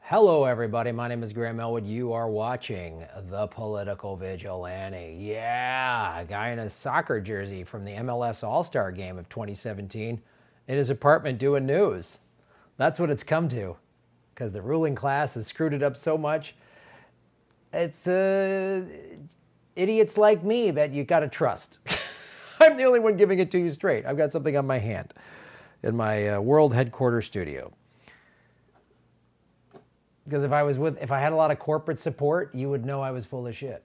Hello, everybody. My name is Graham Elwood. You are watching The Political Vigilante. Yeah, a guy in a soccer jersey from the MLS All-Star Game of 2017 in his apartment doing news. That's what it's come to, because the ruling class has screwed it up so much. It's idiots like me that you got to trust. I'm the only one giving it to you straight. I've got something on my hand in my world headquarters studio. Because if I had a lot of corporate support, you would know I was full of shit.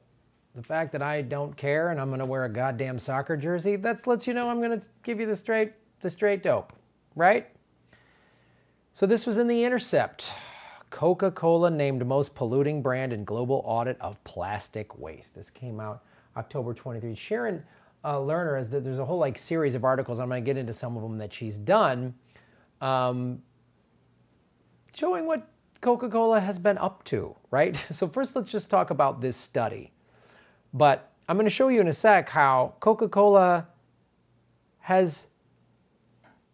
The fact that I don't care and I'm going to wear a goddamn soccer jersey, that lets you know I'm going to give you the straight dope, right? So this was in the Intercept. Coca-Cola named most polluting brand in global audit of plastic waste. This came out October 23. Sharon Lerner, there's a whole series of articles. I'm going to get into some of them that she's done, showing what Coca-Cola has been up to, right? So first, let's just talk about this study. But I'm going to show you in a sec how Coca-Cola has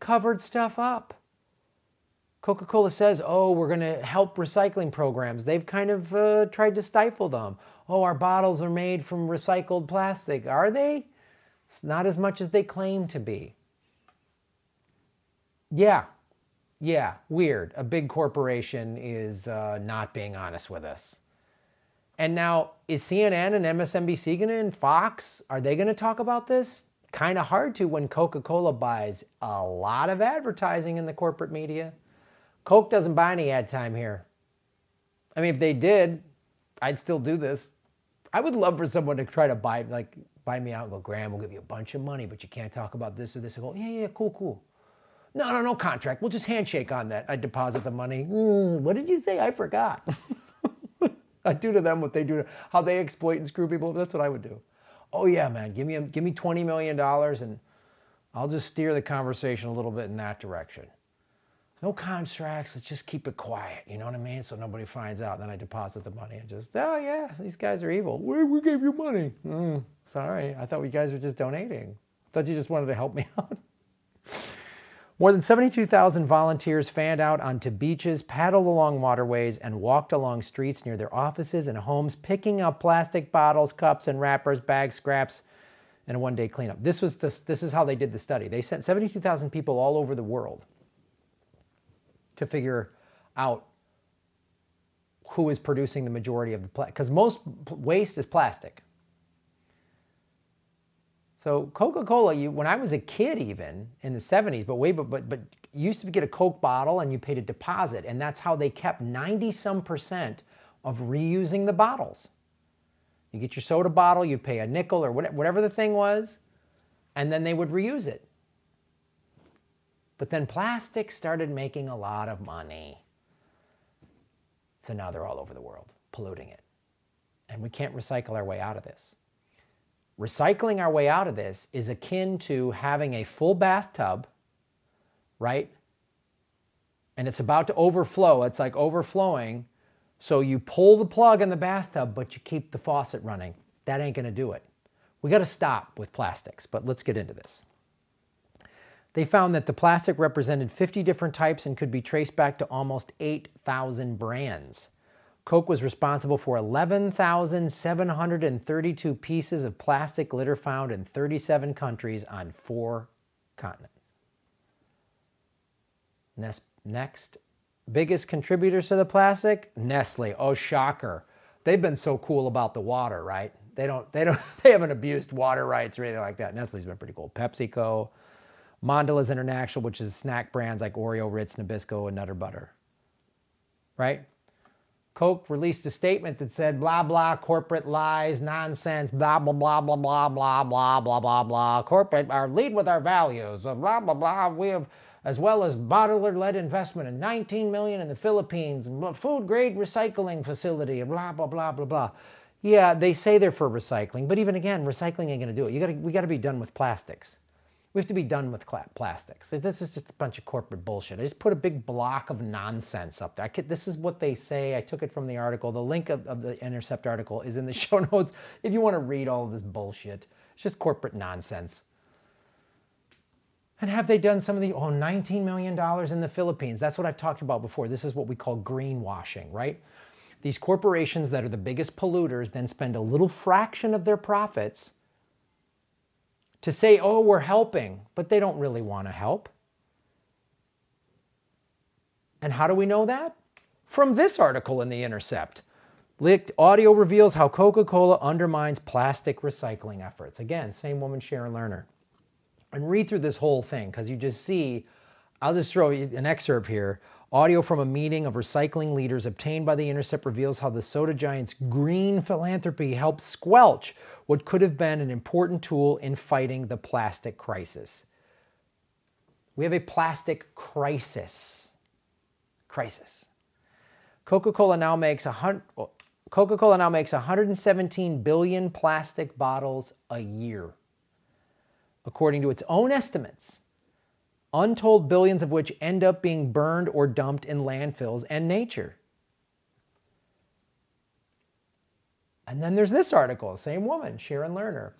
covered stuff up. Coca-Cola says, oh, we're going to help recycling programs. They've kind of tried to stifle them. Oh, our bottles are made from recycled plastic. Are they? It's not as much as they claim to be. Yeah, weird. A big corporation is not being honest with us. And now, is CNN and MSNBC and Fox, are they going to talk about this? Kind of hard to when Coca-Cola buys a lot of advertising in the corporate media. Coke doesn't buy any ad time here. I mean, if they did, I'd still do this. I would love for someone to try to buy me out and go, Graham, we'll give you a bunch of money, but you can't talk about this or this. I go, yeah, cool. No contract. We'll just handshake on that. I deposit the money. What did you say? I forgot. I do to them what they do, how they exploit and screw people. That's what I would do. Oh yeah, man, give me $20 million and I'll just steer the conversation a little bit in that direction. No contracts. Let's just keep it quiet. You know what I mean? So nobody finds out. And then I deposit the money and just, oh yeah, these guys are evil. We gave you money. Sorry, I thought you guys were just donating. I thought you just wanted to help me out. More than 72,000 volunteers fanned out onto beaches, paddled along waterways, and walked along streets near their offices and homes, picking up plastic bottles, cups, and wrappers, bags, scraps, in a one-day cleanup. This is how they did the study. They sent 72,000 people all over the world to figure out who is producing the majority of the plastic, because most waste is plastic. So Coca-Cola, when I was a kid, even in the 70s, but you used to get a Coke bottle and you paid a deposit, and that's how they kept 90-some% of reusing the bottles. You get your soda bottle, you pay a nickel or whatever the thing was, and then they would reuse it. But then plastic started making a lot of money. So now they're all over the world, polluting it. And we can't recycle our way out of this. Recycling our way out of this is akin to having a full bathtub, right? And it's about to overflow. It's like overflowing. So you pull the plug in the bathtub, but you keep the faucet running. That ain't going to do it. We got to stop with plastics, but let's get into this. They found that the plastic represented 50 different types and could be traced back to almost 8,000 brands. Coke was responsible for 11,732 pieces of plastic litter found in 37 countries on 4 continents. Next, biggest contributors to the plastic? Nestle. Oh, shocker. They've been so cool about the water, right? They haven't abused water rights or anything like that. Nestle's been pretty cool. PepsiCo, Mondelez International, which is snack brands like Oreo, Ritz, Nabisco, and Nutter Butter, right? Coke released a statement that said, blah, blah, corporate lies, nonsense, blah, blah, blah, blah, blah, blah, blah, blah, blah, blah. Corporate, lead with our values, blah, blah, blah. We have, as well as bottler-led investment in $19 million in the Philippines, food-grade recycling facility, blah, blah, blah, blah, blah. Yeah, they say they're for recycling, but even again, recycling ain't going to do it. We got to be done with plastics. We have to be done with plastics. This is just a bunch of corporate bullshit. I just put a big block of nonsense up there. This is what they say. I took it from the article. The link of the Intercept article is in the show notes if you want to read all of this bullshit. It's just corporate nonsense. And have they done some of the, $19 million in the Philippines? That's what I've talked about before. This is what we call greenwashing, right? These corporations that are the biggest polluters then spend a little fraction of their profits to say, oh, we're helping, but they don't really want to help. And how do we know that? From this article in the Intercept. Leaked audio reveals how Coca-Cola undermines plastic recycling efforts. Again, same woman, Sharon Lerner. And read through this whole thing, because you just see, I'll just throw you an excerpt here. Audio from a meeting of recycling leaders obtained by the Intercept reveals how the soda giant's green philanthropy helped squelch what could have been an important tool in fighting the plastic crisis. We have a plastic crisis. Coca-Cola now makes 117 billion plastic bottles a year. According to its own estimates, untold billions of which end up being burned or dumped in landfills and nature. And then there's this article, same woman, Sharon Lerner.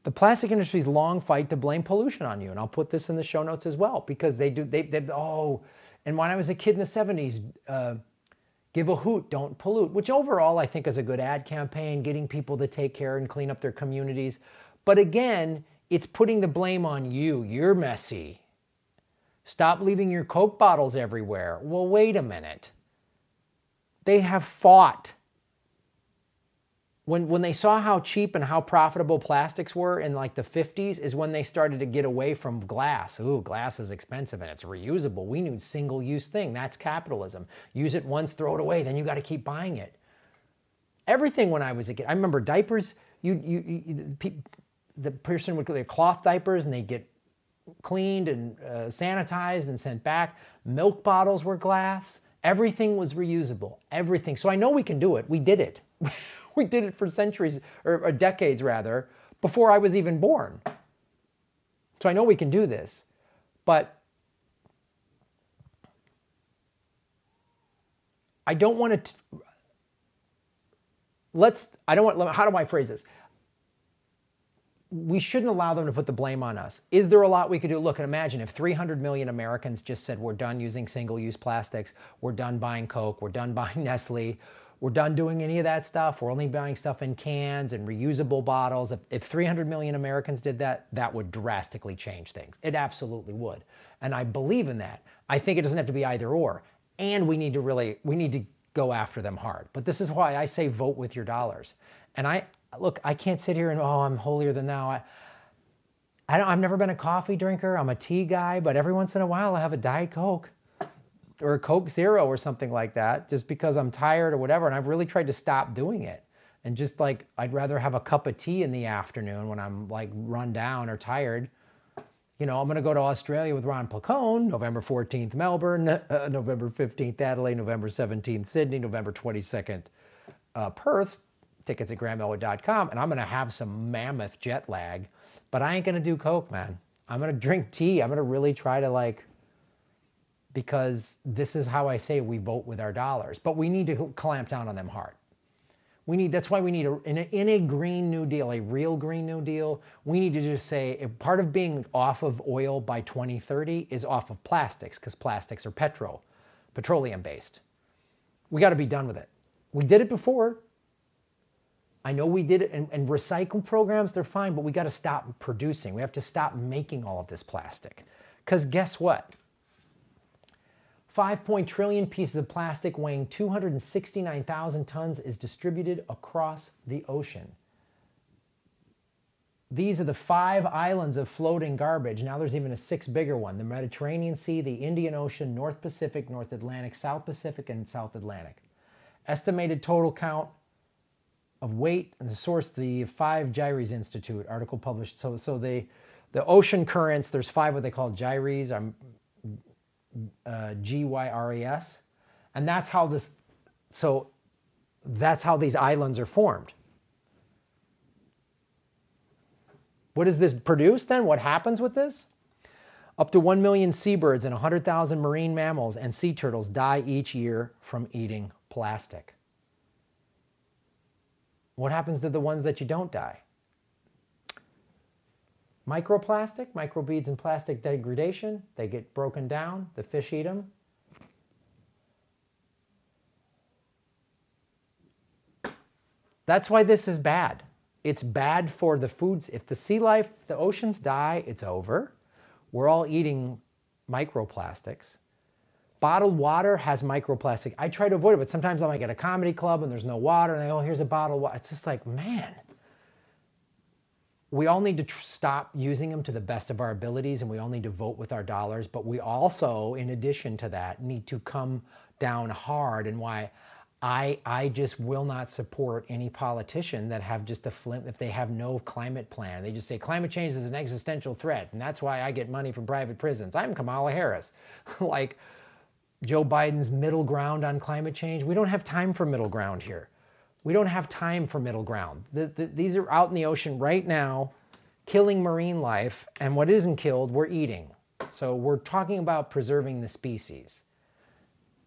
The plastic industry's long fight to blame pollution on you. And I'll put this in the show notes as well, because and when I was a kid in the 70s, give a hoot, don't pollute, which overall I think is a good ad campaign, getting people to take care and clean up their communities. But again, it's putting the blame on you. You're messy. Stop leaving your Coke bottles everywhere. Well, wait a minute. They have fought. When they saw how cheap and how profitable plastics were in like the 50s is when they started to get away from glass. Ooh, glass is expensive and it's reusable. We need single-use thing. That's capitalism. Use it once, throw it away. Then you got to keep buying it. Everything when I was a kid. I remember diapers. The person would get their cloth diapers and they get cleaned and sanitized and sent back. Milk bottles were glass. Everything was reusable. Everything. So I know we can do it. We did it. We did it for centuries, or decades rather, before I was even born. So I know we can do this. But I don't want to... how do I phrase this? We shouldn't allow them to put the blame on us. Is there a lot we could do? Look, and imagine if 300 million Americans just said, we're done using single-use plastics, we're done buying Coke, we're done buying Nestle, we're done doing any of that stuff, we're only buying stuff in cans and reusable bottles. If 300 million Americans did that, that would drastically change things. It absolutely would. And I believe in that. I think it doesn't have to be either or. And we need to go after them hard. But this is why I say vote with your dollars. And look, I can't sit here and, I'm holier than thou. I've never been a coffee drinker. I'm a tea guy, but every once in a while I have a Diet Coke or a Coke Zero or something like that, just because I'm tired or whatever. And I've really tried to stop doing it. And just like, I'd rather have a cup of tea in the afternoon when I'm like run down or tired. I'm going to go to Australia with Ron Placone, November 14th, Melbourne, November 15th, Adelaide, November 17th, Sydney, November 22nd, Perth. Tickets at grahamelwood.com, and I'm going to have some mammoth jet lag, but I ain't going to do Coke, man. I'm going to drink tea. I'm going to really try to because this is how I say we vote with our dollars, but we need to clamp down on them hard. That's why we need in a Green New Deal, a real Green New Deal, we need to just say if part of being off of oil by 2030 is off of plastics, because plastics are petroleum based. We got to be done with it. We did it before. I know we did it, and recycle programs, they're fine, but we got to stop producing. We have to stop making all of this plastic. Because guess what? 5 trillion pieces of plastic weighing 269,000 tons is distributed across the ocean. These are the 5 islands of floating garbage. Now there's even a 6th bigger one. The Mediterranean Sea, the Indian Ocean, North Pacific, North Atlantic, South Pacific, and South Atlantic. Estimated total count of weight, and the source, the 5 Gyres Institute article published. So the ocean currents, there's 5 what they call gyres, Gyres, and that's how these islands are formed. What does this produce then? What happens with this? Up to 1 million seabirds and 100,000 marine mammals and sea turtles die each year from eating plastic. What happens to the ones that you don't die? Microplastic, microbeads and plastic degradation, they get broken down, the fish eat them. That's why this is bad. It's bad for the foods. If the sea life, the oceans die, it's over. We're all eating microplastics. Bottled water has microplastic. I try to avoid it, but sometimes I'm like at a comedy club and there's no water and I go, oh, here's a bottle of water. It's just like, man, we all need to stop using them to the best of our abilities, and we all need to vote with our dollars. But we also, in addition to that, need to come down hard. And why I just will not support any politician that have just a if they have no climate plan. They just say climate change is an existential threat, and that's why I get money from private prisons. I'm Kamala Harris. Like Joe Biden's middle ground on climate change. We don't have time for middle ground here. We don't have time for middle ground. These are out in the ocean right now, killing marine life, and what isn't killed, we're eating. So we're talking about preserving the species.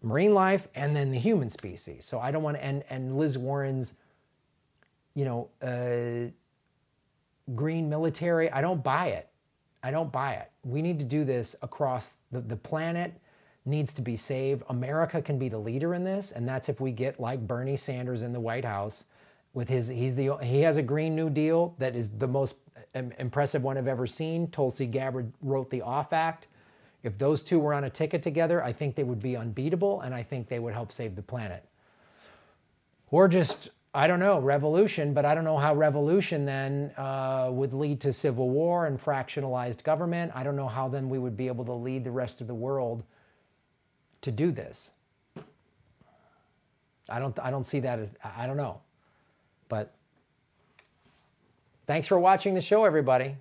Marine life and then the human species. So I don't want to, and Liz Warren's, green military, I don't buy it. I don't buy it. We need to do this across the planet. Needs to be saved. America can be the leader in this, and that's if we get like Bernie Sanders in the White House with he has a Green New Deal that is the most impressive one I've ever seen. Tulsi Gabbard wrote the OFF Act. If those two were on a ticket together, I think they would be unbeatable, and I think they would help save the planet. Or just, I don't know, revolution, but I don't know how revolution then would lead to civil war and fractionalized government. I don't know how then we would be able to lead the rest of the world to do this. I don't see that. I don't know. But thanks for watching the show, everybody.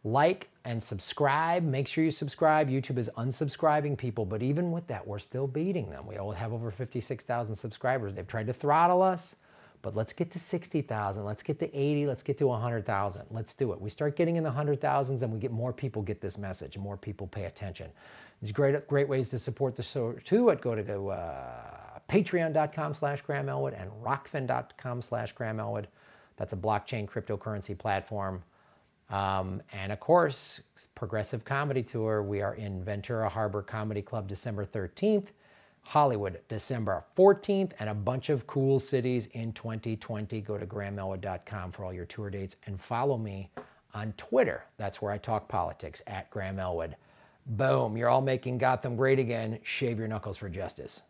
Like and subscribe. Make sure you subscribe. YouTube is unsubscribing people, but even with that, we're still beating them. We all have over 56,000 subscribers. They've tried to throttle us, but let's get to 60,000. Let's get to 80. Let's get to 100,000. Let's do it. We start getting in the 100,000s and we get more people get this message and more people pay attention. There's great ways to support the show too. Go to patreon.com/Graham Elwood and rockfin.com/Graham Elwood. That's a blockchain cryptocurrency platform. And of course, Progressive Comedy Tour. We are in Ventura Harbor Comedy Club December 13th, Hollywood December 14th, and a bunch of cool cities in 2020. Go to grahamelwood.com for all your tour dates and follow me on Twitter. That's where I talk politics, @Graham Elwood. Boom, you're all making Gotham great again. Shave your knuckles for justice.